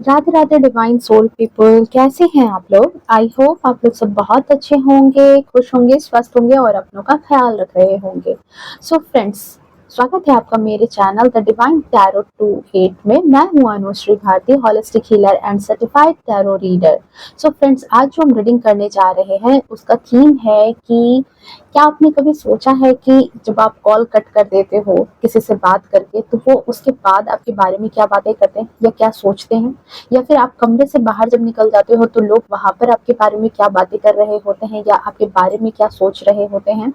Radhe Radhe divine soul people, कैसे हैं आप लोग। आई होप आप लोग सब बहुत अच्छे होंगे, खुश होंगे, स्वस्थ होंगे और अपनों का ख्याल रख रहे होंगे। सो फ्रेंड्स, स्वागत है आपका मेरे चैनल द डिवाइन टैरो 28 में। मैं हूं Anushree Bharti, holistic healer and certified tarot reader. So friends, आज जो हम रीडिंग करने जा रहे हैं उसका थीम है कि क्या आपने कभी सोचा है कि जब आप कॉल कट कर देते हो किसी से बात करके, तो वो उसके बाद आपके बारे में क्या बातें करते हैं या क्या सोचते हैं, या फिर आप कमरे से बाहर जब निकल जाते हो तो लोग वहां पर आपके बारे में क्या बातें कर रहे होते हैं या आपके बारे में क्या सोच रहे होते हैं।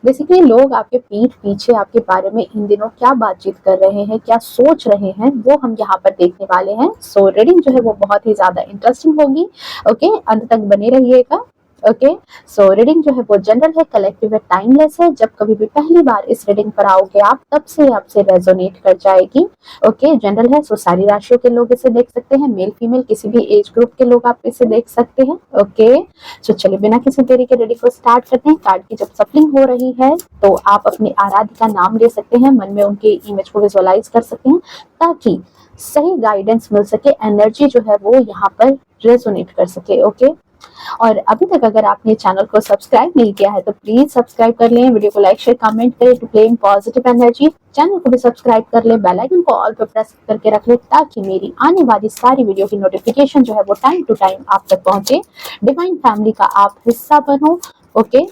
बेसिकली लोग आपके पीठ पीछे आपके बारे में इन दिनों क्या बातचीत कर रहे हैं, क्या सोच रहे हैं, वो हम यहाँ पर देखने वाले हैं। सो रीडिंग जो है वो बहुत ही ज्यादा इंटरेस्टिंग होगी। ओके, अंत तक बने रहिएगा। ओके, सो रीडिंग जो है वो जनरल है, कलेक्टिव है, टाइमलेस है। जब कभी भी पहली बार इस रीडिंग पर आओगे आप, तब से आपसे रेजोनेट कर जाएगी। ओके, जनरल है, सो सारी राशियों के लोग इसे देख सकते हैं, मेल फीमेल किसी भी एज ग्रुप के लोग आप इसे देख सकते हैं। ओके, सो चलिए बिना किसी देरी के रीडिंग को स्टार्ट करते हैं। कार्ड की जब सफलिंग हो रही है तो आप अपने आराध्य का नाम ले सकते हैं, मन में उनके इमेज को विजुअलाइज कर सकते हैं ताकि सही गाइडेंस मिल सके, एनर्जी जो है वो यहाँ पर रेजोनेट कर सके। ओके, और अभी तक अगर आपने चैनल को सब्सक्राइब नहीं किया है तो प्लीज सब्सक्राइब कर लें, वीडियो को लाइक शेयर कमेंट करें to claim positive energy. Channel को भी सब्सक्राइब कर ले, बेल आइकन को ऑल पे प्रेस करके रख ले ताकि मेरी आने वाली सारी वीडियो की नोटिफिकेशन जो है वो टाइम टू टाइम आप तक पहुंचे। डिवाइन फैमिली का आप हिस्सा बनो। ओके,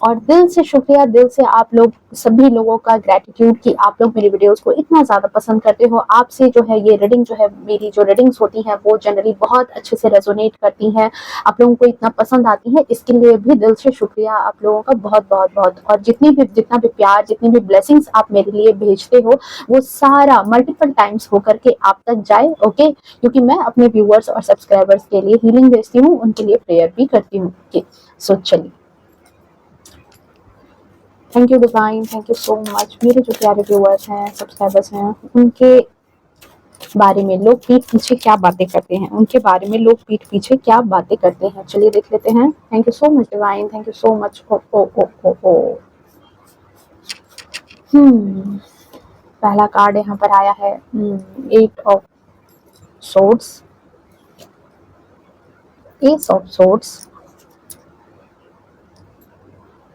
और दिल से शुक्रिया, दिल से आप लोग सभी लोगों का ग्रेटिट्यूड कि आप लोग मेरी वीडियोस को इतना ज्यादा पसंद करते हो। आपसे जो है ये रीडिंग जो है, मेरी जो रीडिंग्स होती हैं वो जनरली बहुत अच्छे से रेजोनेट करती हैं, आप लोगों को इतना पसंद आती है, इसके लिए भी दिल से शुक्रिया आप लोगों का बहुत बहुत बहुत। और जितना भी प्यार, जितनी भी ब्लेसिंग्स आप मेरे लिए भेजते हो वो सारा मल्टीपल टाइम्स होकर के आप तक जाए। ओके, क्योंकि मैं अपने व्यूअर्स और सब्सक्राइबर्स के लिए हीलिंग भेजती हूँ, उनके लिए प्रेयर भी करती हूँ। ओके, सो चलिए, thank you divine, thank you so much. मेरे जो प्यारे व्यूअर्स हैं, सब्सक्राइबर्स हैं, उनके बारे में लोग पीठ पीछे क्या बातें करते हैं, उनके बारे में लोग पीठ पीछे क्या बातें करते हैं, चलिए देख लेते हैं। Thank you so much divine, thank you so much. ओ ओ ओ ओ ओ हम्म पहला कार्ड यहाँ पर आया है, 8 of swords, ace of swords,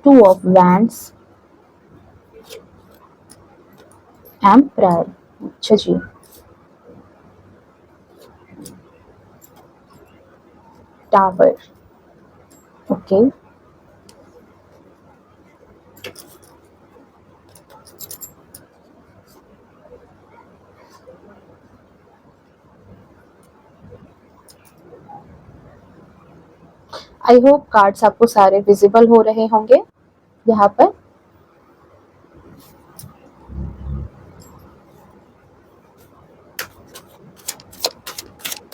2 of wands, emperor. अच्छा जी, tower. Okay, I hope cards आपको सारे विजिबल हो रहे होंगे यहाँ पर।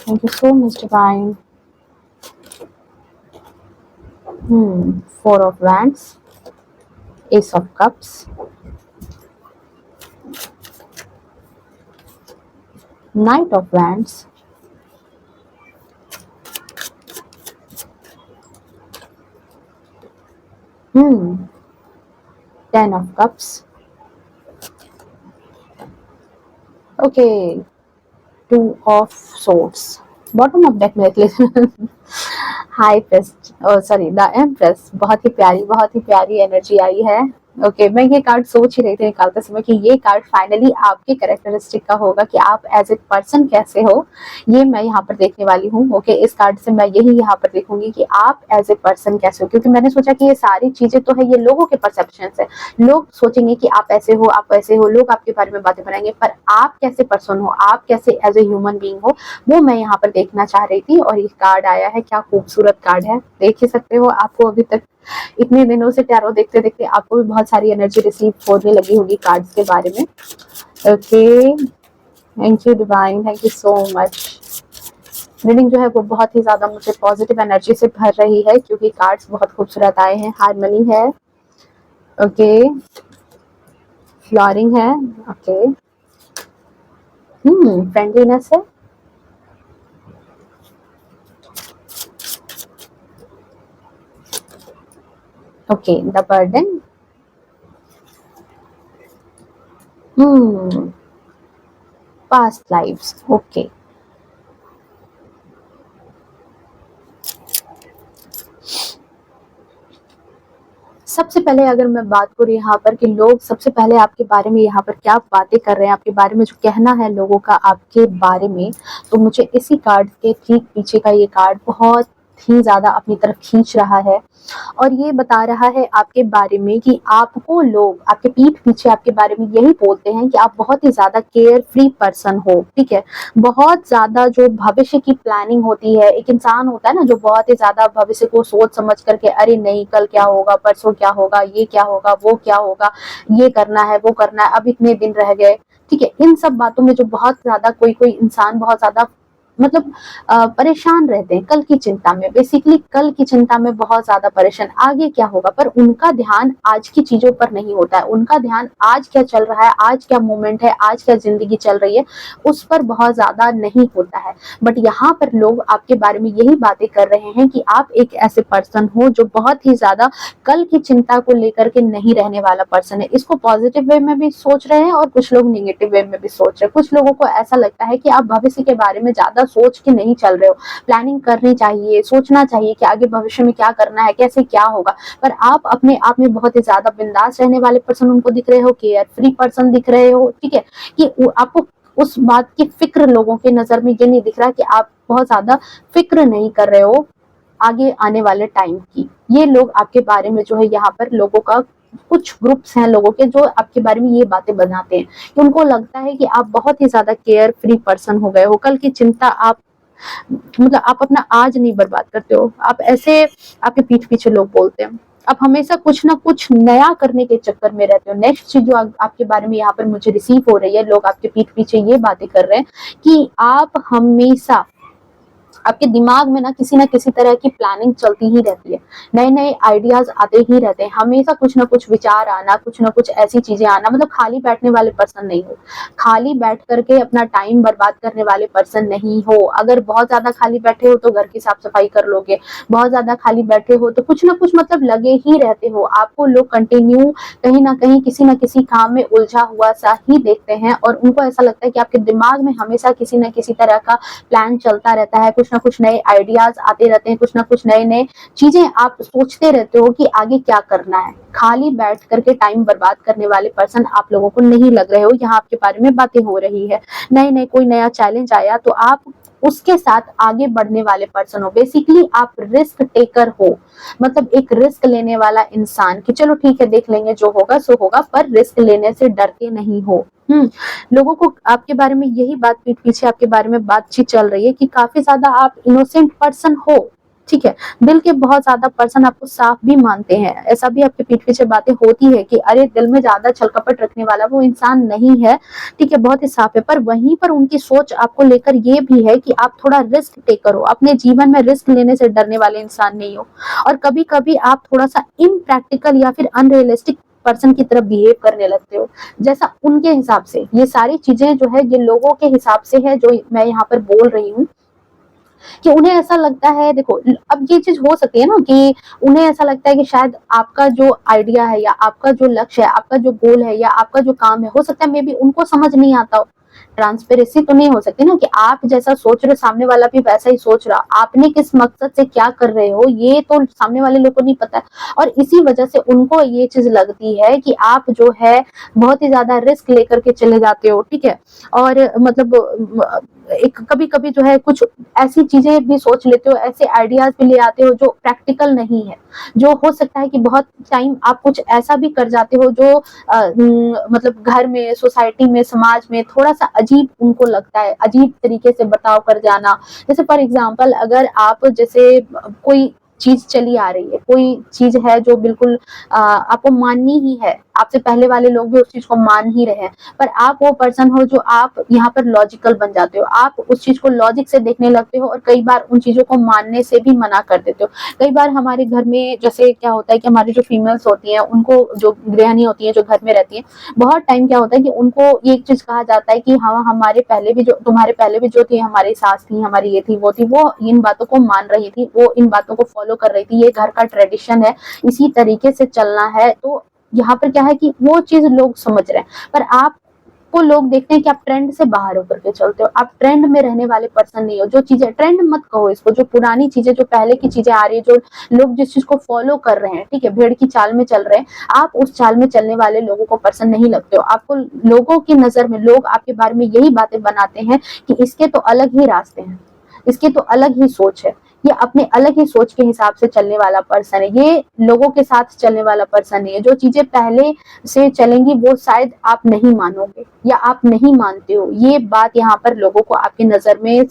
Thank you so much divine. 4 of wands, ace of cups, knight of wands, 10 of cups. Okay, 2 of swords. Bottom of deck में देख लेते high priest, sorry, the empress. बहुत ही प्यारी, बहुत ही प्यारी एनर्जी आई है। ओके, मैं ये कार्ड सोच ही रही थी निकालते समय कि ये कार्ड फाइनली आपके कैरेक्टरिस्टिक का होगा कि आप एज ए पर्सन कैसे हो, ये मैं यहाँ पर देखने वाली हूँ। ओके, इस कार्ड से मैं यही यहाँ पर देखूंगी कि आप एज ए पर्सन कैसे हो, क्योंकि मैंने सोचा कि ये सारी चीजें तो है, ये लोगों के परसेप्शन है। लोग सोचेंगे कि आप ऐसे हो, आप वैसे हो, लोग आपके बारे में बातें बनाएंगे, पर आप कैसे पर्सन हो, आप कैसे एज ए ह्यूमन बीइंग हो, वो मैं यहाँ पर देखना चाह रही थी। और ये कार्ड आया है, क्या खूबसूरत कार्ड है, देख ही सकते हो। आपको अभी तक इतने दिनों से टैरो देखते देखते आपको भी बहुत सारी एनर्जी रिसीव होने लगी होगी कार्ड्स के बारे में। Okay, thank you divine, thank you so much. Reading जो है वो बहुत ही ज्यादा मुझे पॉजिटिव एनर्जी से भर रही है, क्योंकि कार्ड्स बहुत खूबसूरत आए हैं। हार्मनी है, ओके, फ्लोरिंग है, ओके, फ्रेंडलीनेस है, okay, the burden, past lives, okay, सबसे पहले अगर मैं बात करूँ यहाँ पर कि लोग सबसे पहले आपके बारे में यहाँ पर क्या बातें कर रहे हैं, आपके बारे में जो कहना है लोगों का आपके बारे में, तो मुझे इसी कार्ड के ठीक पीछे का ये कार्ड बहुत ही ज़्यादा अपनी तरफ खींच रहा है और ये बता रहा है आपके बारे में कि आपको लोग आपके पीठ पीछे आपके बारे में यही बोलते हैं कि आप बहुत ही ज़्यादा केयर फ्री पर्सन हो, ठीक है। बहुत ज़्यादा जो भविष्य की प्लानिंग होती है, एक इंसान होता है ना जो बहुत ही ज़्यादा भविष्य को सोच समझ करके, अरे नहीं कल क्या होगा, परसों क्या होगा, ये क्या होगा, वो क्या होगा, ये करना है, वो करना है, अब इतने दिन रह गए, ठीक है। इन सब बातों में जो बहुत ज़्यादा कोई कोई इंसान बहुत ज़्यादा मतलब परेशान रहते हैं कल की चिंता में, बेसिकली कल की चिंता में बहुत ज्यादा परेशान, आगे क्या होगा, पर उनका ध्यान आज की चीजों पर नहीं होता है, उनका ध्यान आज क्या चल रहा है, आज क्या मोमेंट है, आज क्या जिंदगी चल रही है, उस पर बहुत ज्यादा नहीं होता है। बट यहाँ पर लोग आपके बारे में यही बातें कर रहे हैं कि आप एक ऐसे पर्सन हो जो बहुत ही ज्यादा कल की चिंता को लेकर के नहीं रहने वाला पर्सन है। इसको पॉजिटिव वे में भी सोच रहे हैं और कुछ लोग निगेटिव वे में भी सोच रहे हैं। कुछ लोगों को ऐसा लगता है कि आप भविष्य के बारे में ज्यादा सोच के नहीं चल रहे हो, प्लानिंग करनी चाहिए, सोचना चाहिए कि आगे भविष्य में क्या करना है, कैसे क्या होगा, पर आप अपने आप में बहुत ही ज्यादा बिंदास रहने वाले पर्सन उनको दिख रहे हो, केयर फ्री पर्सन दिख रहे हो, ठीक है, कि आपको उस बात की फिक्र लोगों के नजर में ये नहीं दिख रहा कि आप बहुत ज्यादा फिक्र नहीं कर रहे हो आगे आने वाले टाइम की। ये लोग आपके बारे में जो है यहाँ पर लोगों का कुछ ग्रुप्स हैं लोगों के जो आपके बारे में ये बातें बनाते हैं कि उनको लगता है कि आप बहुत ही ज्यादा केयर फ्री पर्सन हो गए हो, कल की चिंता आप मतलब आप अपना आज नहीं बर्बाद करते हो, आप ऐसे आपके पीठ पीछे लोग बोलते हैं, आप हमेशा कुछ ना कुछ नया करने के चक्कर में रहते हो। नेक्स्ट चीज जो आपके बारे में यहाँ पर मुझे रिसीव हो रही है, लोग आपके पीठ पीछे ये बातें कर रहे हैं कि आप हमेशा आपके दिमाग में ना किसी तरह की प्लानिंग चलती ही रहती है, नए नए आइडियाज आते ही रहते हैं, हमेशा कुछ ना कुछ विचार आना, कुछ ना कुछ ऐसी चीजें आना, मतलब खाली बैठने वाले पर्सन नहीं हो, खाली बैठ करके अपना टाइम बर्बाद करने वाले पर्सन नहीं हो। अगर बहुत ज्यादा खाली बैठे हो तो घर की साफ सफाई कर लोगे, बहुत ज्यादा खाली बैठे हो तो कुछ ना कुछ मतलब लगे ही रहते हो, आपको लोग कंटिन्यू कहीं ना कहीं किसी ना किसी काम में उलझा हुआ सा ही देखते हैं और उनको ऐसा लगता है कि आपके दिमाग में हमेशा किसी ना किसी तरह का प्लान चलता रहता है, कुछ ना कुछ नए आइडियाज आते रहते हैं, कुछ ना कुछ नए नए चीजें आप सोचते रहते हो कि आगे क्या करना है। खाली बैठ करके टाइम बर्बाद करने वाले पर्सन आप लोगों को नहीं लग रहे हो, यहाँ आपके बारे में बातें हो रही है, नए नए कोई नया चैलेंज आया तो आप उसके साथ आगे बढ़ने वाले पर्सन हो, बेसिकली आप रिस्क टेकर हो, मतलब एक रिस्क लेने वाला इंसान कि चलो ठीक है देख लेंगे जो होगा सो होगा, पर रिस्क लेने से डरते नहीं हो। लोगों को आपके बारे में यही बात पीठ पीछे आपके बारे में बातचीत चल रही है कि काफी ज्यादा आप इनोसेंट पर्सन हो, ठीक है, दिल के बहुत ज्यादा पर्सन आपको साफ भी मानते हैं, ऐसा भी आपके पीठ पीछे बातें होती है कि अरे दिल में ज्यादा छलकपट रखने वाला वो इंसान नहीं है, ठीक है, बहुत ही साफ है, पर वहीं पर उनकी सोच आपको लेकर ये भी है कि आप थोड़ा रिस्क टेकर हो, अपने जीवन में रिस्क लेने से डरने वाले इंसान नहीं हो, और कभी कभी आप थोड़ा सा इम्प्रैक्टिकल या फिर अनरियलिस्टिक पर्सन की तरफ बिहेव करने लगते हो, जैसा उनके हिसाब से। ये सारी चीजें जो है ये लोगों के हिसाब से है जो मैं यहाँ पर बोल रही हूँ कि उन्हें ऐसा लगता है, देखो अब ये चीज हो सकती है ना कि उन्हें ऐसा लगता है कि शायद आपका जो आइडिया है या आपका जो लक्ष्य है, आपका जो गोल है या आपका जो काम है, हो सकता है मे बी उनको समझ नहीं आता हो। ट्रांसपेरेंसी तो नहीं हो सकती ना कि आप जैसा सोच रहे सामने वाला भी वैसा ही सोच रहा, आपने किस मकसद से क्या कर रहे हो ये तो सामने वाले लोग को नहीं पता है, और इसी वजह से उनको ये चीज लगती है कि आप जो है बहुत ही ज्यादा रिस्क लेकर के चले जाते हो, ठीक है, और मतलब एक कभी कभी जो है कुछ ऐसी चीजें भी सोच लेते हो, ऐसे आइडियाज भी ले आते हो जो प्रैक्टिकल नहीं है, जो हो सकता है कि बहुत टाइम आप कुछ ऐसा भी कर जाते हो जो मतलब घर में, सोसाइटी में, समाज में थोड़ा सा अजीब उनको लगता है, अजीब तरीके से बर्ताव कर जाना। जैसे फॉर एग्जाम्पल अगर आप जैसे कोई चीज चली आ रही है, कोई चीज है जो बिल्कुल आपको माननी ही है, आपसे पहले वाले लोग भी उस चीज को मान ही रहे हैं, पर आप वो पर्सन हो जो आप यहाँ पर लॉजिकल बन जाते हो, आप उस चीज को लॉजिक से देखने लगते हो और कई बार उन चीजों को मानने से भी मना कर देते हो। कई बार हमारे घर में जैसे क्या होता है कि हमारी जो फीमेल्स होती हैं, उनको जो गृहिणी होती है जो घर में रहती है, बहुत टाइम क्या होता है कि उनको ये एक चीज कहा जाता है कि हाँ हमारे पहले भी जो तुम्हारे पहले भी जो थी, हमारी सास थी, हमारी ये थी, वो इन बातों को मान रही थी, वो इन बातों को फॉलो कर रही थी, ये घर का ट्रेडिशन है, इसी तरीके से चलना है। तो यहाँ पर क्या है कि वो चीज लोग समझ रहे हैं, पर आप आपको लोग देखते हैं कि आप ट्रेंड से बाहर होकर के चलते हो, आप ट्रेंड में रहने वाले पर्सन नहीं हो। जो चीजें ट्रेंड मत कहो इसको, जो पुरानी चीजें, जो पहले की चीजें आ रही है, जो लोग जिस चीज को फॉलो कर रहे हैं, ठीक है, भेड़ की चाल में चल रहे हैं, आप उस चाल में चलने वाले लोगों को पर्सन नहीं लगते हो। आपको लोगों की नजर में लोग आपके बारे में यही बातें बनाते हैं कि इसके तो अलग ही रास्ते हैं, इसकी तो अलग ही सोच है, ये अपने अलग ही सोच के हिसाब से चलने वाला पर्सन है, ये लोगों के साथ चलने वाला पर्सन नहीं है। जो चीजें पहले से चलेंगी वो शायद आप नहीं मानोगे या आप नहीं मानते हो। ये बात यहाँ पर लोगों को आपकी नजर में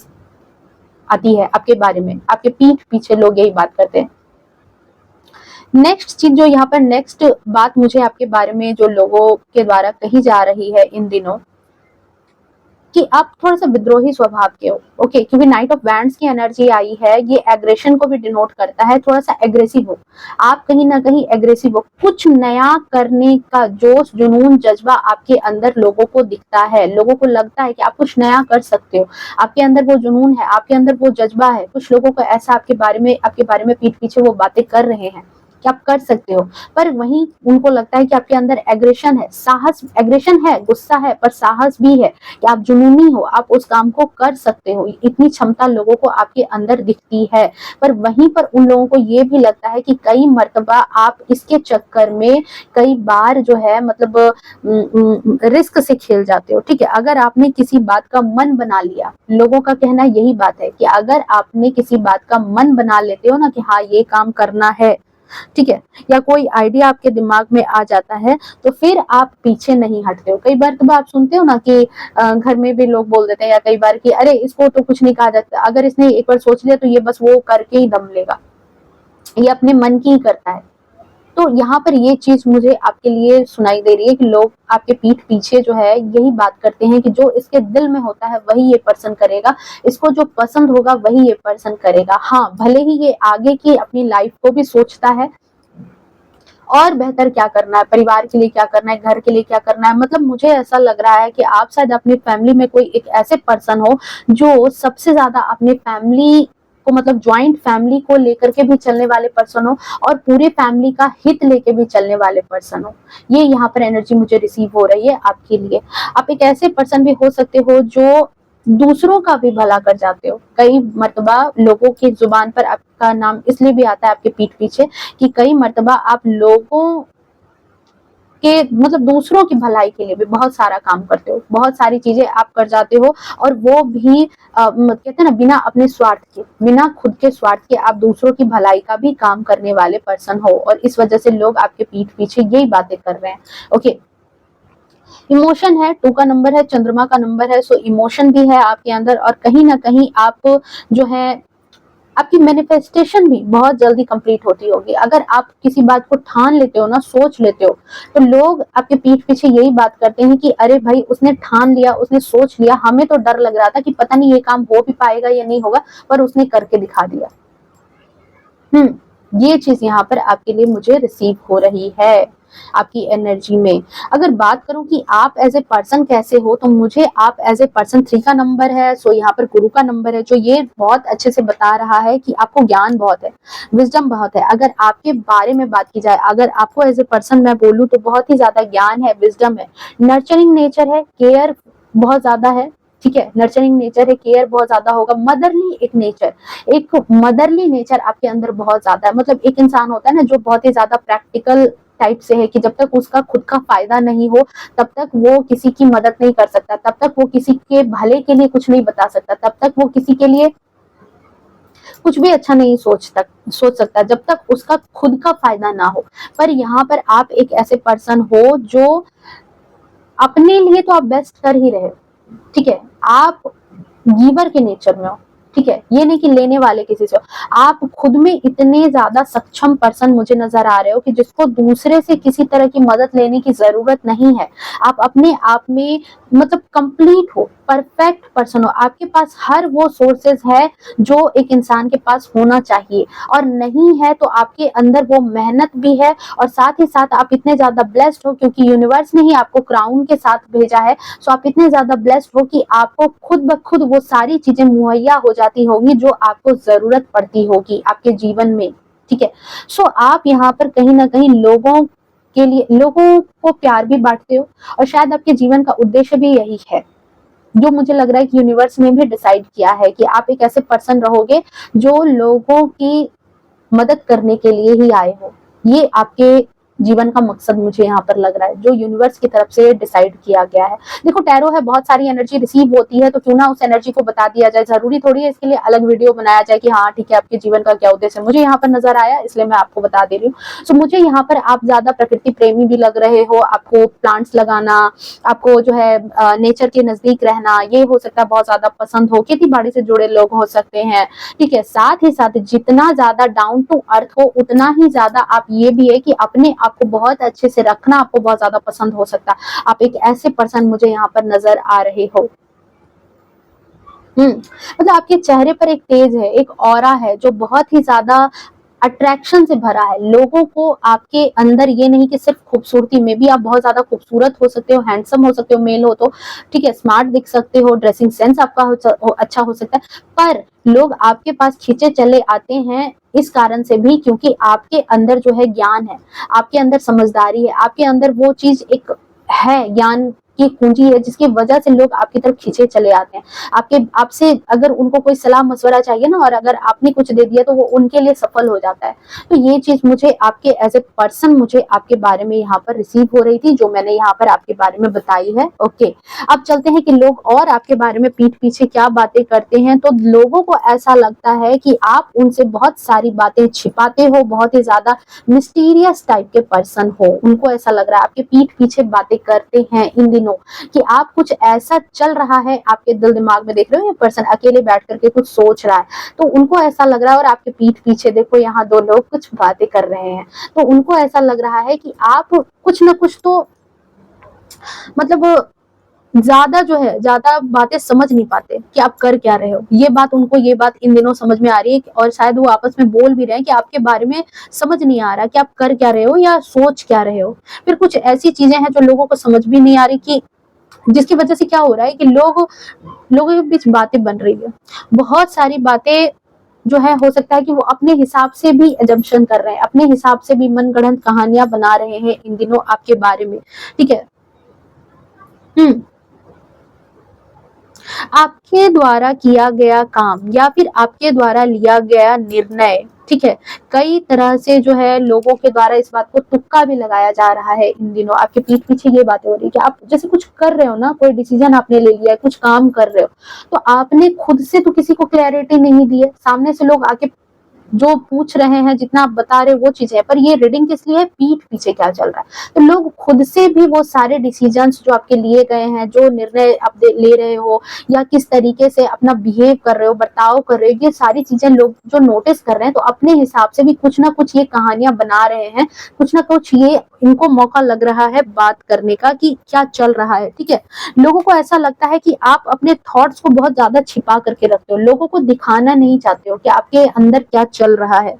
आती है, आपके बारे में, आपके पीठ पीछे लोग यही बात करते हैं। नेक्स्ट चीज जो यहाँ पर, नेक्स्ट बात मुझे आपके बारे में जो लोगों के द्वारा कही जा रही है इन दिनों, कि आप थोड़ा सा विद्रोही स्वभाव के हो। ओके, क्योंकि नाइट ऑफ वैंड्स की एनर्जी आई है, ये एग्रेशन को भी डिनोट करता है। थोड़ा सा एग्रेसिव हो आप, कहीं ना कहीं एग्रेसिव हो, कुछ नया करने का जोश, जुनून, जज्बा आपके अंदर लोगों को दिखता है। लोगों को लगता है कि आप कुछ नया कर सकते हो, आपके अंदर वो जुनून है, आपके अंदर वो जज्बा है। कुछ लोगों को ऐसा आपके बारे में पीठ पीछे वो बातें कर रहे हैं कि आप कर सकते हो, पर वहीं उनको लगता है कि आपके अंदर एग्रेशन है, साहस, एग्रेशन है, गुस्सा है, पर साहस भी है कि आप जुनूनी हो, आप उस काम को कर सकते हो। इतनी क्षमता लोगों को आपके अंदर दिखती है, पर वहीं पर उन लोगों को ये भी लगता है कि कई मर्तबा आप इसके चक्कर में कई बार जो है मतलब रिस्क से खेल जाते हो। ठीक है, अगर आपने किसी बात का मन बना लिया, लोगों का कहना यही बात है कि अगर आपने किसी बात का मन बना लेते हो ना कि हाँ ये काम करना है, ठीक है, या कोई आइडिया आपके दिमाग में आ जाता है, तो फिर आप पीछे नहीं हटते हो। कई बार तो आप सुनते हो ना कि घर में भी लोग बोल देते हैं, या कई बार कि अरे इसको तो कुछ नहीं कहा जाता, अगर इसने एक बार सोच लिया तो ये बस वो करके ही दम लेगा, ये अपने मन की ही करता है। तो यहाँ पर ये चीज मुझे आपके लिए सुनाई दे रही है कि लोग आपके पीठ पीछे जो है यही बात करते हैं कि जो इसके दिल में होता है वही ये पर्सन करेगा, इसको जो पसंद होगा वही ये पर्सन करेगा। हाँ, भले ही ये आगे की अपनी लाइफ को भी सोचता है और बेहतर क्या करना है, परिवार के लिए क्या करना है, घर के लिए क्या करना है। मतलब मुझे ऐसा लग रहा है कि आप शायद अपनी फैमिली में कोई एक ऐसे पर्सन हो जो सबसे ज्यादा अपनी फैमिली को, मतलब ज्वाइंट फैमिली को लेकर के भी चलने वाले पर्सन हो और पूरे फैमिली का हित लेके भी चलने वाले पर्सन हो। ये यहाँ पर एनर्जी मुझे रिसीव हो रही है आपके लिए। आप एक ऐसे पर्सन भी हो सकते हो जो दूसरों का भी भला कर जाते हो। कई मर्तबा लोगों की जुबान पर आपका नाम इसलिए भी आता है आपके पीठ पीछे कि कई मर्तबा आप लोगों के, मतलब दूसरों की भलाई के लिए भी बहुत सारा काम करते हो, बहुत सारी चीजें आप कर जाते हो, और वो भी कहते हैं ना, बिना अपने स्वार्थ के, बिना खुद के स्वार्थ के आप दूसरों की भलाई का भी काम करने वाले पर्सन हो, और इस वजह से लोग आपके पीठ पीछे यही बातें कर रहे हैं। ओके, इमोशन है, 2 का नंबर है, चंद्रमा का नंबर है, सो इमोशन भी है आपके अंदर, और कहीं ना कहीं आप जो है, आपकी मैनिफेस्टेशन भी बहुत जल्दी कंप्लीट होती होगी। अगर आप किसी बात को ठान लेते हो ना, सोच लेते हो, तो लोग आपके पीठ पीछे यही बात करते हैं कि अरे भाई उसने ठान लिया, उसने सोच लिया, हमें तो डर लग रहा था कि पता नहीं ये काम हो भी पाएगा या नहीं होगा, पर उसने करके दिखा दिया। ये चीज यहाँ पर आपके लिए मुझे रिसीव हो रही है आपकी एनर्जी में। अगर बात करूं कि आप एज ए पर्सन कैसे हो, तो मुझे आप एज ए पर्सन 3 का नंबर है, सो यहाँ पर गुरु का नंबर है, जो ये बहुत अच्छे से बता रहा है कि आपको ज्ञान बहुत है, विजडम बहुत है। अगर आपके बारे में बात की जाए, अगर आपको एज ए पर्सन मैं बोलूं तो बहुत ही ज्यादा ज्ञान है, विजडम है, नर्चरिंग नेचर है, केयर बहुत ज्यादा है। ठीक है, नर्चरिंग नेचर है, केयर बहुत ज्यादा होगा, मदरली एक नेचर, एक मदरली नेचर आपके अंदर बहुत ज्यादा है। मतलब एक इंसान होता है ना जो बहुत ही ज्यादा प्रैक्टिकल टाइप से है कि जब तक उसका खुद का फायदा नहीं हो तब तक वो किसी की मदद नहीं कर सकता, तब तक वो किसी के भले के लिए कुछ नहीं बता सकता, तब तक वो किसी के लिए कुछ भी अच्छा नहीं सोच सकता जब तक उसका खुद का फायदा ना हो। पर यहाँ पर आप एक ऐसे पर्सन हो जो अपने लिए तो आप बेस्ट कर ही रहे हो। ठीक है, आप गिवर के नेचर में हो। ठीक है, ये नहीं कि लेने वाले किसी से हो, आप खुद में इतने ज्यादा सक्षम पर्सन मुझे नजर आ रहे हो कि जिसको दूसरे से किसी तरह की मदद लेने की जरूरत नहीं है। आप अपने आप में मतलब कंप्लीट हो, परफेक्ट पर्सन हो, आपके पास हर वो सोर्सेज है जो एक इंसान के पास होना चाहिए, और नहीं है तो आपके अंदर वो मेहनत भी है, और साथ ही साथ आप इतने ज्यादा ब्लेस्ड हो क्योंकि यूनिवर्स ने ही आपको क्राउन के साथ भेजा है। सो आप इतने ज्यादा ब्लेस्ड हो कि आपको खुद ब खुद वो सारी चीजें मुहैया हो जाती होगी जो आपको जरूरत पड़ती होगी आपके जीवन में। ठीक है, सो आप यहाँ पर कहीं ना कहीं लोगों के लिए लोगों को प्यार भी बांटते हो, और शायद आपके जीवन का उद्देश्य भी यही है, जो मुझे लग रहा है कि यूनिवर्स ने भी डिसाइड किया है कि आप एक ऐसे पर्सन रहोगे जो लोगों की मदद करने के लिए ही आए हो। ये आपके जीवन का मकसद मुझे यहाँ पर लग रहा है, जो यूनिवर्स की तरफ से डिसाइड किया गया है। देखो टैरो है, बहुत सारी एनर्जी रिसीव होती है, तो क्यों ना उस एनर्जी को बता दिया जाए। जरूरी थोड़ी है इसके लिए अलग वीडियो बनाया जाए कि हाँ ठीक है आपके जीवन का क्या उद्देश्य है। मुझे यहाँ पर नजर आया इसलिए मैं आपको बता दे रही हूँ। सो मुझे यहाँ पर आप ज्यादा प्रकृति प्रेमी भी लग रहे हो, आपको प्लांट्स लगाना, आपको जो है नेचर के नजदीक रहना, ये हो सकता है बहुत ज्यादा पसंद हो। खेती बाड़ी से जुड़े लोग हो सकते हैं, ठीक है। साथ ही साथ जितना ज्यादा डाउन टू अर्थ हो उतना ही ज्यादा आप ये भी है कि अपने आप को बहुत अच्छे से रखना आपको बहुत ज्यादा पसंद हो सकता है। आप एक ऐसे पर्सन मुझे यहाँ पर नजर आ रहे हो। मतलब आपके चेहरे पर एक तेज है, एक ऑरा है जो बहुत ही ज्यादा अट्रैक्शन से भरा है। लोगों को आपके अंदर ये नहीं कि सिर्फ खूबसूरती में भी आप बहुत ज्यादा खूबसूरत हो सकते हो, हैंडसम हो सकते हो, मेल हो तो ठीक है, स्मार्ट दिख सकते हो, ड्रेसिंग सेंस आपका अच्छा हो सकता है, पर लोग आपके पास खींचे चले आते हैं इस कारण से भी क्योंकि आपके अंदर जो है ज्ञान है, आपके अंदर समझदारी है, आपके अंदर वो चीज एक है, ज्ञान की कुंजी है जिसकी वजह से लोग आपकी तरफ खींचे चले आते हैं। आपसे अगर उनको कोई सलाह मशवरा चाहिए ना, और अगर आपने कुछ दे दिया तो वो उनके लिए सफल हो जाता है। तो ये चीज मुझे आपके एज ए पर्सन मुझे आपके बारे में यहाँ पर रिसीव हो रही थी, जो मैंने यहाँ पर आपके बारे में बताई है। ओके, अब चलते हैं कि लोग और आपके बारे में पीठ पीछे क्या बातें करते हैं। तो लोगों को ऐसा लगता है कि आप उनसे बहुत सारी बातें छिपाते हो, बहुत ही ज्यादा मिस्टीरियस टाइप के पर्सन हो। उनको ऐसा लग रहा है आपके पीठ पीछे बातें करते हैं इन दिनों कि आप कुछ ऐसा चल रहा है आपके दिल दिमाग में। देख रहे हो ये पर्सन अकेले बैठ करके कुछ सोच रहा है, तो उनको ऐसा लग रहा है, और आपके पीठ पीछे देखो यहाँ दो लोग कुछ बातें कर रहे हैं, तो उनको ऐसा लग रहा है कि आप कुछ ना कुछ तो मतलब ज्यादा जो है ज्यादा बातें समझ नहीं पाते कि आप कर क्या रहे हो। ये बात उनको ये बात इन दिनों समझ में आ रही है, और शायद वो आपस में बोल भी रहे हैं कि आपके बारे में समझ नहीं आ रहा कि आप कर क्या रहे हो या सोच क्या रहे हो। फिर कुछ ऐसी चीजें हैं जो लोगों को समझ भी नहीं आ रही कि जिसकी वजह से क्या हो रहा है कि लोगों के बीच बातें बन रही है, बहुत सारी बातें जो है। हो सकता है कि वो अपने हिसाब से भी एजम्पशन कर रहे हैं, अपने हिसाब से भी मनगढ़ंत कहानियां बना रहे हैं इन दिनों आपके बारे में, ठीक है। हम्म आपके द्वारा किया गया काम या फिर आपके द्वारा लिया गया निर्णय, ठीक है, कई तरह से जो है लोगों के द्वारा इस बात को तुक्का भी लगाया जा रहा है इन दिनों। आपके पीठ पीछे ये बातें हो रही है कि आप जैसे कुछ कर रहे हो ना, कोई डिसीजन आपने ले लिया है, कुछ काम कर रहे हो, तो आपने खुद से तो किसी को क्लैरिटी नहीं दी है। सामने से लोग आके जो पूछ रहे हैं, जितना आप बता रहे हो वो चीज है, पर ये रीडिंग किस लिए है, पीठ पीछे क्या चल रहा है। तो लोग खुद से भी वो सारे डिसीजंस जो आपके लिए गए हैं, जो निर्णय आप ले रहे हो, या किस तरीके से अपना बिहेव कर रहे हो, बर्ताव कर रहे हो, ये सारी चीजें लोग जो नोटिस कर रहे हैं, तो अपने हिसाब से भी कुछ ना कुछ ये कहानियां बना रहे हैं, कुछ ना कुछ ये इनको मौका लग रहा है बात करने का कि क्या चल रहा है, ठीक है। लोगों को ऐसा लगता है कि आप अपने थॉट्स को बहुत ज्यादा छिपा करके रखते हो, लोगों को दिखाना नहीं चाहते हो कि आपके अंदर क्या चल रहा है,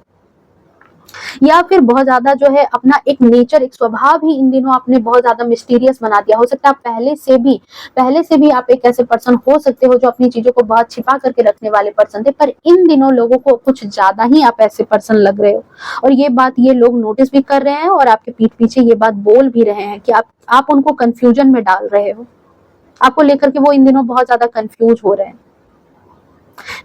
या फिर बहुत ज्यादा जो है अपना एक नेचर, एक स्वभाव ही इन दिनों आपने बहुत ज्यादा मिस्टीरियस बना दिया। हो सकता है पहले से भी आप एक ऐसे पर्सन हो सकते हो जो अपनी चीजों को बहुत छिपा करके रखने वाले पर्सन थे, पर इन दिनों लोगों को कुछ ज्यादा ही आप ऐसे पर्सन लग रहे हो, और ये बात ये लोग नोटिस भी कर रहे हैं, और आपके पीठ पीछे ये बात बोल भी रहे हैं कि आप उनको कंफ्यूजन में डाल रहे हो, आपको लेकर के वो इन दिनों बहुत ज्यादा कंफ्यूज हो रहे हैं।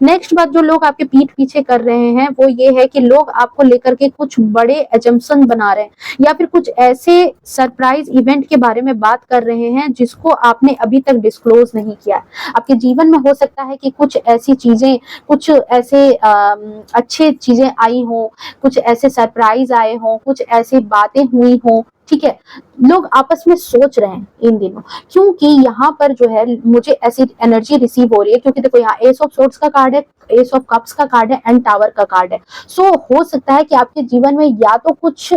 नेक्स्ट बात जो लोग आपके पीठ पीछे कर रहे हैं वो ये है कि लोग आपको लेकर के कुछ बड़े एजम्पशन बना रहे हैं, या फिर कुछ ऐसे सरप्राइज इवेंट के बारे में बात कर रहे हैं जिसको आपने अभी तक डिस्क्लोज नहीं किया। आपके जीवन में हो सकता है कि कुछ ऐसी चीजें, कुछ ऐसे अच्छे चीजें आई हो, कुछ ऐसे सरप्राइज आए हो, कुछ ऐसी बातें हुई हो, ठीक है। लोग आपस में सोच रहे हैं इन दिनों, क्योंकि यहाँ पर जो है मुझे ऐसी एनर्जी रिसीव हो रही है, क्योंकि देखो यहाँ एस ऑफ सोर्ड्स का कार्ड है, एस ऑफ कप्स का कार्ड है, एंड टावर का कार्ड है। सो हो सकता है कि आपके जीवन में या तो कुछ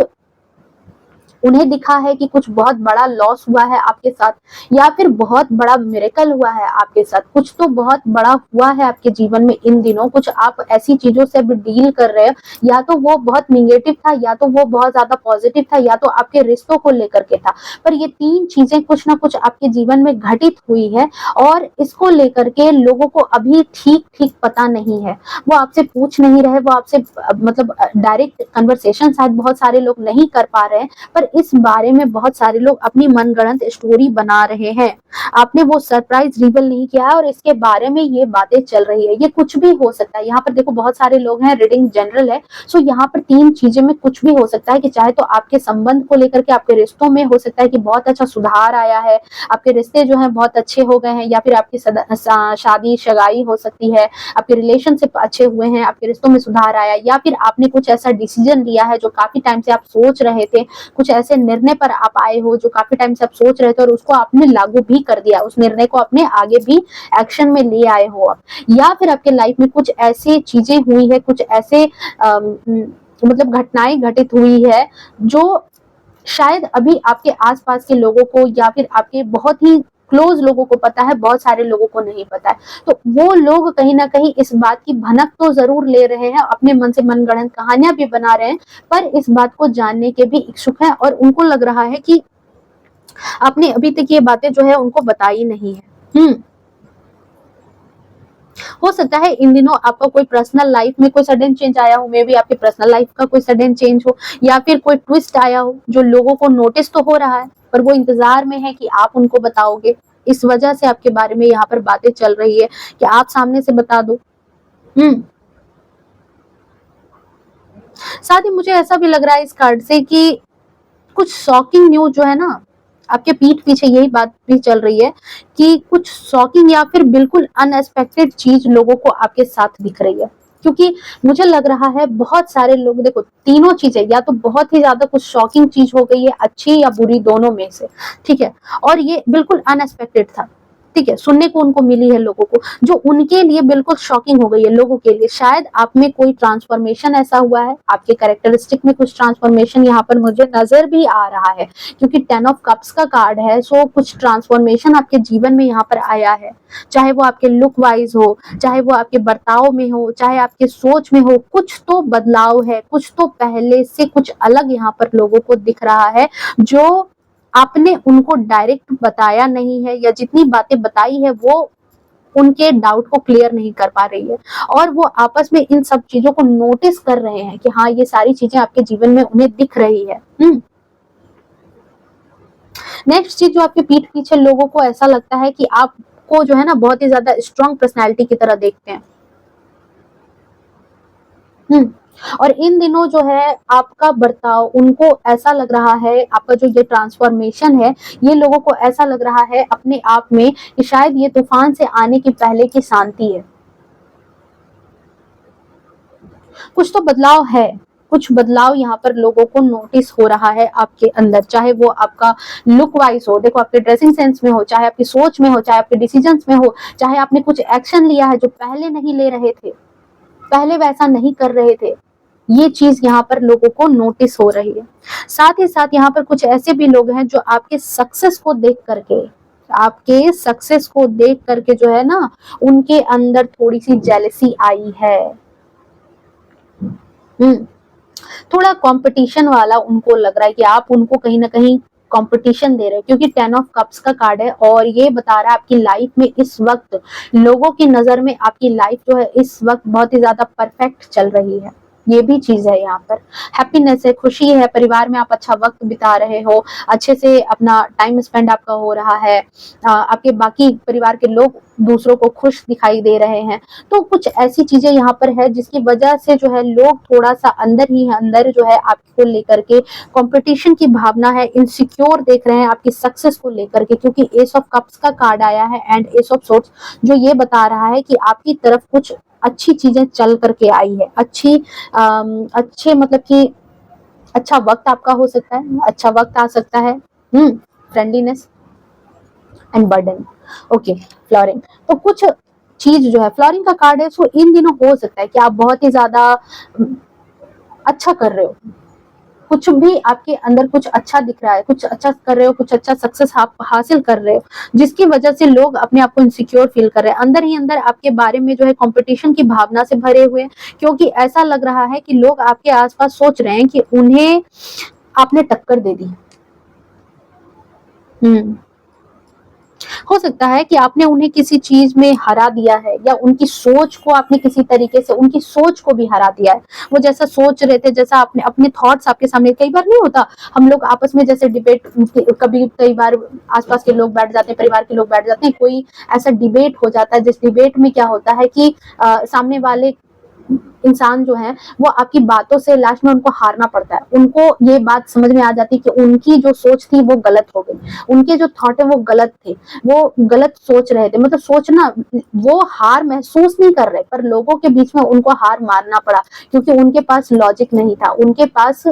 उन्हें दिखा है कि कुछ बहुत बड़ा लॉस हुआ है आपके साथ, या फिर बहुत बड़ा मिरेकल हुआ है आपके साथ, कुछ तो बहुत बड़ा हुआ है आपके जीवन में इन दिनों। कुछ आप ऐसी चीजों से अभी डील कर रहे हो, या तो वो बहुत निगेटिव था, या तो वो बहुत ज्यादा पॉजिटिव था, या तो आपके रिश्तों को लेकर के था, पर ये तीन चीजें कुछ ना कुछ आपके जीवन में घटित हुई है, और इसको लेकर के लोगों को अभी ठीक ठीक पता नहीं है। वो आपसे पूछ नहीं रहे, वो आपसे मतलब डायरेक्ट कन्वर्सेशन शायद बहुत सारे लोग नहीं कर पा रहे हैं, पर इस बारे में बहुत सारे लोग अपनी मनगढ़ंत स्टोरी बना रहे हैं। आपने वो सरप्राइज रिवील नहीं किया है और इसके बारे में ये बातें चल रही है। ये कुछ भी हो सकता है। यहाँ पर देखो बहुत सारे लोग हैं, रीडिंग जनरल है, सो यहाँ पर 3 चीजें में कुछ भी हो सकता है कि चाहे तो आपके संबंध को लेकर के, आपके रिश्तों में हो सकता है कि बहुत अच्छा सुधार आया है, आपके रिश्ते जो है बहुत अच्छे हो गए हैं, या फिर आपकी शादी शगाई हो सकती है, आपके रिलेशनशिप अच्छे हुए हैं, आपके रिश्तों में सुधार आया, या फिर आपने कुछ ऐसा डिसीजन लिया है जो काफी टाइम से आप सोच रहे थे, कुछ ऐसे निर्णय पर आप आए हो जो काफी टाइम से आप सोच रहे थे और उसको आपने लागू भी कर दिया, उस निर्णय को अपने आगे भी एक्शन में ले आए हो आप, या फिर आपके लाइफ में कुछ ऐसी चीजें हुई है, कुछ ऐसे मतलब घटनाएं घटित हुई है जो शायद अभी आपके आसपास के लोगों को या फिर आपके बहुत ही क्लोज लोगों को पता है, बहुत सारे लोगों को नहीं पता है। तो वो लोग कहीं ना कहीं इस बात की भनक तो जरूर ले रहे हैं, अपने मन से मनगढ़ंत कहानियां भी बना रहे हैं, पर इस बात को जानने के भी इच्छुक हैं और उनको लग रहा है कि आपने अभी तक ये बातें जो है उनको बताई नहीं है। हो सकता है इन दिनों आपका कोई पर्सनल लाइफ में कोई सडन चेंज आया हो, मे बी आपकी पर्सनल लाइफ का कोई सडन चेंज हो, या फिर कोई ट्विस्ट आया हो जो लोगों को नोटिस तो हो रहा है पर वो इंतजार में है कि आप उनको बताओगे। इस वजह से आपके बारे में यहाँ पर बातें चल रही है कि आप सामने से बता दो। साथ ही मुझे ऐसा भी लग रहा है इस कार्ड से कि कुछ शॉकिंग न्यूज जो है ना, आपके पीठ पीछे यही बात भी चल रही है कि कुछ शॉकिंग या फिर बिल्कुल अनएक्सपेक्टेड चीज लोगों को आपके साथ दिख रही है, क्योंकि मुझे लग रहा है बहुत सारे लोग, देखो तीनों चीजें, या तो बहुत ही ज्यादा कुछ शॉकिंग चीज हो गई है, अच्छी या बुरी दोनों में से, ठीक है, और ये बिल्कुल अनएक्सपेक्टेड था, ठीक है, सुनने को उनको मिली है लोगों को, जो उनके लिए बिल्कुल शॉकिंग हो गई है लोगों के लिए। शायद आप में कोई ट्रांसफॉर्मेशन ऐसा हुआ है, आपके कैरेक्टरिस्टिक में कुछ ट्रांसफॉर्मेशन यहाँ पर मुझे नजर भी आ रहा है, क्योंकि 10 ऑफ कप्स का कार्ड है, सो कुछ ट्रांसफॉर्मेशन आपके जीवन में यहाँ पर आया है, चाहे वो आपके लुक वाइज हो, चाहे वो आपके बर्ताव में हो, चाहे आपके सोच में हो, कुछ तो बदलाव है, कुछ तो पहले से कुछ अलग यहाँ पर लोगों को दिख रहा है, जो आपने उनको डायरेक्ट बताया नहीं है, या जितनी बातें बताई है वो उनके डाउट को क्लियर नहीं कर पा रही है, और वो आपस में इन सब चीजों को नोटिस कर रहे हैं कि हाँ ये सारी चीजें आपके जीवन में उन्हें दिख रही है। नेक्स्ट चीज जो आपके पीठ पीछे लोगों को ऐसा लगता है कि आपको जो है ना बहुत ही ज्यादा स्ट्रॉन्ग पर्सनैलिटी की तरह देखते हैं। और इन दिनों जो है आपका बर्ताव, उनको ऐसा लग रहा है, आपका जो ये ट्रांसफॉर्मेशन है, ये लोगों को ऐसा लग रहा है अपने आप में कि शायद ये तूफान से आने की पहले की शांति है। कुछ तो बदलाव है, कुछ बदलाव यहाँ पर लोगों को नोटिस हो रहा है आपके अंदर, चाहे वो आपका लुक वाइज हो, देखो आपके ड्रेसिंग सेंस में हो, चाहे आपकी सोच में हो, चाहे आपके डिसीजंस में हो, चाहे आपने कुछ एक्शन लिया है जो पहले नहीं ले रहे थे, पहले वैसा नहीं कर रहे थे, ये चीज यहाँ पर लोगों को नोटिस हो रही है। साथ ही साथ यहाँ पर कुछ ऐसे भी लोग हैं जो आपके सक्सेस को देख करके, आपके सक्सेस को देख करके जो है ना, उनके अंदर थोड़ी सी जेलसी आई है। थोड़ा कंपटीशन वाला उनको लग रहा है कि आप उनको कहीं ना कहीं कंपटीशन दे रहे हैं, क्योंकि 10 ऑफ कप्स का कार्ड है और ये बता रहा है आपकी लाइफ में इस वक्त लोगों की नजर में आपकी लाइफ जो है इस वक्त बहुत ही ज्यादा परफेक्ट चल रही है। ये भी चीज है, यहाँ पर हैप्पीनेस है, खुशी है, परिवार में आप अच्छा वक्त बिता रहे हो, अच्छे से अपना टाइम स्पेंड आपका हो रहा है, आपके बाकी परिवार के लोग दूसरों को खुश दिखाई दे रहे हैं। तो कुछ ऐसी चीजें यहाँ पर है जिसकी वजह से जो है लोग थोड़ा सा अंदर ही अंदर जो है आपको लेकर के कंपटीशन की भावना है, इनसिक्योर देख रहे हैं आपकी सक्सेस को लेकर के, क्योंकि एस ऑफ कप्स का कार्ड आया है एंड एस ऑफ सोर्ड्स, जो ये बता रहा है कि आपकी तरफ कुछ अच्छी चीजें चल करके आई है, अच्छे मतलब कि अच्छा वक्त आपका हो सकता है, अच्छा वक्त आ सकता है। Friendliness and burden, okay, flooring, तो कुछ चीज जो है फ्लोरिंग का कार्ड है, सो इन दिनों हो सकता है कि आप बहुत ही ज्यादा अच्छा कर रहे हो, कुछ भी आपके अंदर कुछ अच्छा दिख रहा है, कुछ अच्छा कर रहे हो, कुछ अच्छा सक्सेस आप हासिल कर रहे हो, जिसकी वजह से लोग अपने आप को इनसिक्योर फील कर रहे हैं, अंदर ही अंदर आपके बारे में जो है कंपटीशन की भावना से भरे हुए हैं, क्योंकि ऐसा लग रहा है कि लोग आपके आसपास सोच रहे हैं कि उन्हें आपने टक्कर दे दी। हो सकता है कि आपने उन्हें किसी चीज में हरा दिया है, या उनकी सोच को आपने किसी तरीके से, उनकी सोच को भी हरा दिया है। वो जैसा सोच रहे थे, जैसा आपने अपने थॉट्स आपके सामने, कई बार नहीं होता हम लोग आपस में जैसे डिबेट, कभी कई बार आसपास के लोग बैठ जाते हैं, परिवार के लोग बैठ जाते हैं, कोई ऐसा डिबेट हो जाता है जिस डिबेट में क्या होता है कि सामने वाले इंसान जो है वो आपकी बातों से लास्ट में उनको हारना पड़ता है। उनको ये बात समझ में आ जाती है कि उनकी जो सोच थी वो गलत हो गई, उनके जो थॉट है वो गलत थे, वो गलत सोच रहे थे, मतलब सोचना, वो हार महसूस नहीं कर रहे, पर लोगों के बीच में उनको हार मानना पड़ा, क्योंकि उनके पास लॉजिक नहीं था, उनके पास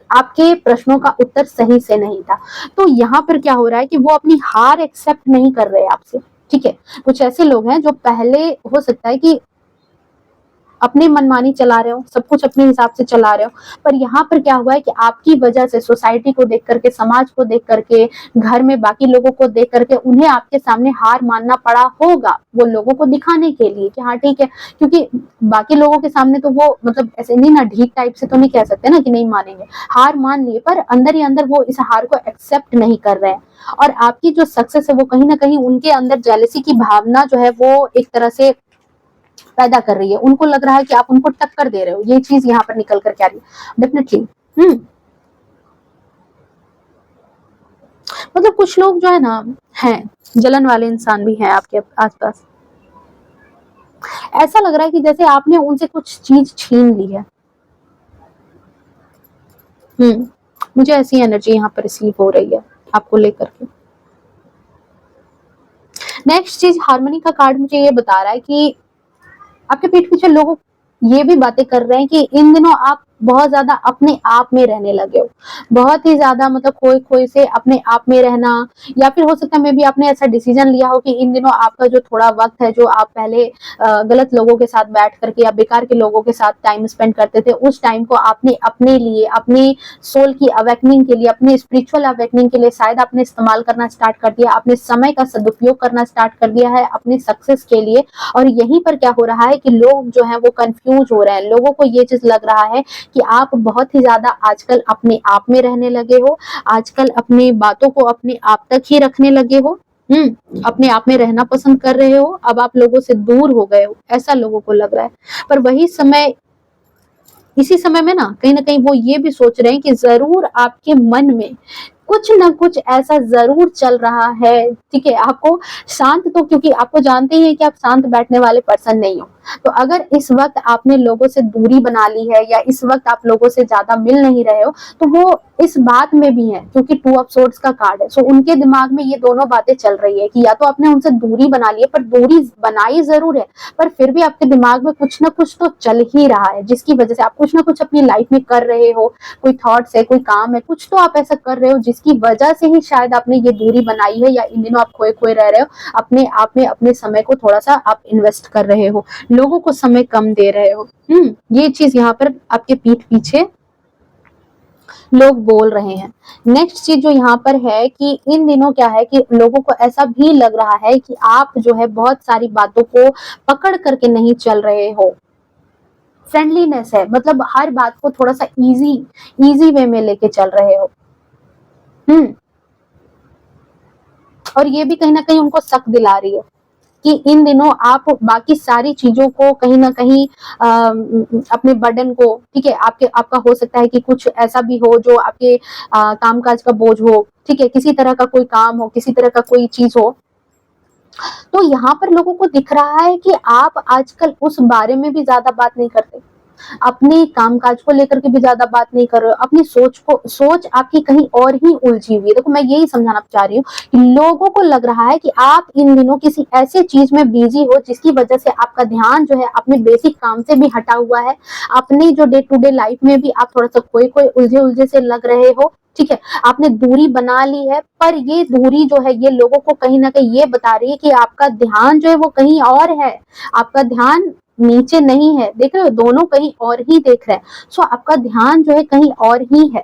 आपके प्रश्नों का उत्तर सही से नहीं था। तो यहाँ पर क्या हो रहा है कि वो अपनी हार एक्सेप्ट नहीं कर रहे आपसे। ठीक है, कुछ ऐसे लोग हैं जो पहले हो सकता है कि अपनी मनमानी चला रहे हो, सब कुछ अपने हिसाब से चला रहे हो, पर यहाँ पर क्या हुआ है कि आपकी वजह से सोसाइटी को देख करके, समाज को देख करके, घर में बाकी लोगों को देख करके उन्हें आपके सामने हार मानना पड़ा होगा, वो लोगों को दिखाने के लिए कि हाँ ठीक है, क्योंकि बाकी लोगों के सामने तो वो मतलब ऐसे नहीं ना, ढीठ टाइप से तो नहीं कह सकते ना कि नहीं मानेंगे, हार मान लिए, पर अंदर ही अंदर वो इस हार को एक्सेप्ट नहीं कर रहे हैं। और आपकी जो सक्सेस है वो कहीं ना कहीं उनके अंदर जेलसी की भावना जो है वो एक तरह से पैदा कर रही है, उनको लग रहा है कि आप उनको टक्कर दे रहे हो, ये चीज यहाँ पर निकल कर क्या रही है डेफिनेटली। मतलब कुछ लोग जो है ना, हैं जलन वाले इंसान भी हैं आपके आसपास, ऐसा लग रहा है कि जैसे आपने उनसे कुछ चीज छीन ली है। मुझे ऐसी एनर्जी यहाँ पर रिसीव हो रही है आपको लेकर के। नेक्स्ट चीज, हार्मनी का कार्ड मुझे ये बता रहा है कि आपके पीठ पीछे लोग ये भी बातें कर रहे हैं कि इन दिनों आप बहुत ज्यादा अपने आप में रहने लगे हो, बहुत ही ज्यादा, मतलब खोए खोए से अपने आप में रहना, या फिर हो सकता है मे भी आपने ऐसा डिसीजन लिया हो कि इन दिनों आपका जो थोड़ा वक्त है, जो आप पहले गलत लोगों के साथ बैठ करके या बेकार के लोगों के साथ टाइम स्पेंड करते थे, उस टाइम को आपने अपने लिए, अपने सोल की अवेकनिंग के लिए, अपने स्पिरिचुअल अवेकनिंग के लिए शायद आपने इस्तेमाल करना स्टार्ट कर दिया, अपने समय का सदुपयोग करना स्टार्ट कर दिया है अपनी सक्सेस के लिए। और यहीं पर क्या हो रहा है कि लोग जो है वो कंफ्यूज हो रहे हैं, लोगों को ये चीज लग रहा है कि आप बहुत ही ज्यादा आजकल अपने आप में रहने लगे हो, आजकल अपनी बातों को अपने आप तक ही रखने लगे हो, अपने आप में रहना पसंद कर रहे हो, अब आप लोगों से दूर हो गए हो, ऐसा लोगों को लग रहा है। पर वही समय, इसी समय में ना कहीं वो ये भी सोच रहे हैं कि जरूर आपके मन में कुछ ना कुछ ऐसा जरूर चल रहा है। ठीक है, आपको शांत, तो क्योंकि आपको जानते ही हैं कि आप शांत बैठने वाले पर्सन नहीं हो, तो अगर इस वक्त आपने लोगों से दूरी बना ली है, या इस वक्त आप लोगों से ज्यादा मिल नहीं रहे हो, तो वो इस बात में भी है, क्योंकि टू ऑफ सोर्ड्स का कार्ड है, सो उनके दिमाग में ये दोनों बातें चल रही है कि या तो आपने उनसे दूरी बना ली है, पर दूरी बनाई जरूर है, पर फिर भी आपके दिमाग में कुछ ना कुछ तो चल ही रहा है, जिसकी वजह से आप कुछ ना कुछ अपनी लाइफ में कर रहे हो, कोई थॉट्स है, कोई काम है, कुछ तो आप ऐसा कर रहे हो जिसकी वजह से ही शायद आपने ये दूरी बनाई है, या इन दिनों आप खोए खोए रह रहे हो, अपने आप में अपने समय को थोड़ा सा आप इन्वेस्ट कर रहे हो, लोगों को समय कम दे रहे हो। ये चीज यहाँ पर आपके पीठ पीछे लोग बोल रहे हैं। नेक्स्ट चीज जो यहाँ पर है कि इन दिनों क्या है कि लोगों को ऐसा भी लग रहा है कि आप जो है बहुत सारी बातों को पकड़ करके नहीं चल रहे हो, फ्रेंडलीनेस है, मतलब हर बात को थोड़ा सा इजी वे में लेके चल रहे हो। और ये भी कहीं ना कहीं उनको शक दिला रही है कि इन दिनों आप बाकी सारी चीजों को कहीं ना कहीं अपने बर्डन को, ठीक है, आपका हो सकता है कि कुछ ऐसा भी हो जो आपके कामकाज का बोझ हो, ठीक है, किसी तरह का कोई काम हो, किसी तरह का कोई चीज हो, तो यहाँ पर लोगों को दिख रहा है कि आप आजकल उस बारे में भी ज्यादा बात नहीं करते, अपने कामकाज को लेकर के भी ज्यादा बात नहीं कर रहे हो, अपनी सोच आपकी कहीं और ही उलझी हुई है। देखो मैं यही समझाना चाह रही हूँ कि लोगों को लग रहा है कि आप इन दिनों किसी ऐसे चीज में बिजी हो जिसकी वजह से आपका ध्यान जो है अपने बेसिक काम से भी हटा हुआ है, अपने जो डे टू डे लाइफ में भी आप थोड़ा सा खोए खोए उलझे उलझे से लग रहे हो। ठीक है, आपने दूरी बना ली है, पर ये दूरी जो है ये लोगों को कहीं ना कहीं ये बता रही है कि आपका ध्यान जो है वो कहीं और है, आपका ध्यान नीचे नहीं है, देख रहे हो, दोनों कहीं और ही देख रहे हैं। सो आपका ध्यान जो है कहीं और ही है,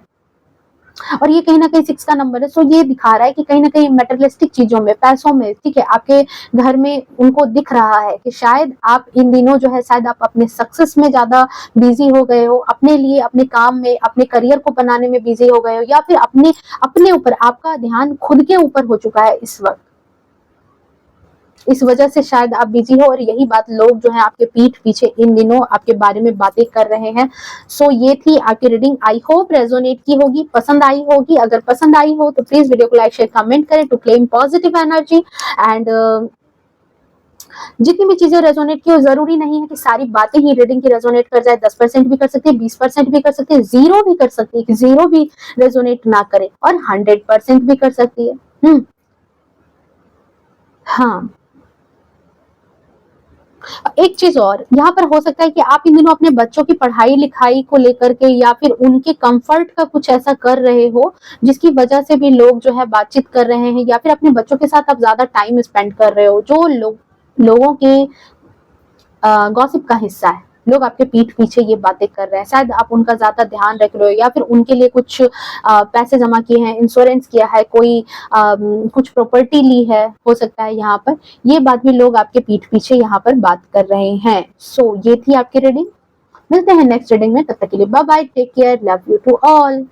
और ये कहीं ना कहीं 6 का नंबर है। सो ये दिखा रहा है कि कहीं ना कहीं मेटेरियलिस्टिक चीजों में, पैसों में, ठीक है, आपके घर में उनको दिख रहा है कि शायद आप इन दिनों जो है शायद आप अपने सक्सेस में ज्यादा बिजी हो गए हो, अपने लिए, अपने काम में, अपने करियर को बनाने में बिजी हो गए हो, या फिर अपने ऊपर आपका ध्यान खुद के ऊपर हो चुका है इस वक्त। इस वजह से शायद आप बिजी हो और यही बात लोग जो है आपके पीठ पीछे इन दिनों आपके बारे में बातें कर रहे हैं। सो ये थी आपकी रीडिंग, आई होप रेजोनेट की होगी, पसंद आई होगी। अगर पसंद आई हो तो प्लीज वीडियो को लाइक शेयर कमेंट करें to claim positive energy. And जितनी भी चीजें रेजोनेट की हो, जरूरी नहीं है कि सारी बातें ही रीडिंग की रेजोनेट कर जाए। 10% भी कर सकते हैं, 20% भी कर सकते हैं, 0 भी कर सकती है कि 0 भी रेजोनेट ना करे, और 100% भी कर सकती है। हाँ, एक चीज और यहाँ पर हो सकता है कि आप इन दिनों अपने बच्चों की पढ़ाई लिखाई को लेकर के या फिर उनके कंफर्ट का कुछ ऐसा कर रहे हो जिसकी वजह से भी लोग जो है बातचीत कर रहे हैं, या फिर अपने बच्चों के साथ आप ज्यादा टाइम स्पेंड कर रहे हो, जो लोगों के गॉसिप का हिस्सा है। लोग आपके पीठ पीछे ये बातें कर रहे हैं, शायद आप उनका ज्यादा ध्यान रख रहे हो या फिर उनके लिए कुछ पैसे जमा किए हैं, इंश्योरेंस किया है, कोई कुछ प्रॉपर्टी ली है, हो सकता है यहाँ पर ये बात भी लोग आपके पीठ पीछे यहाँ पर बात कर रहे हैं। सो ये थी आपकी रीडिंग। मिलते हैं नेक्स्ट रीडिंग में, तब तक के लिए bye bye, take care, love you to all.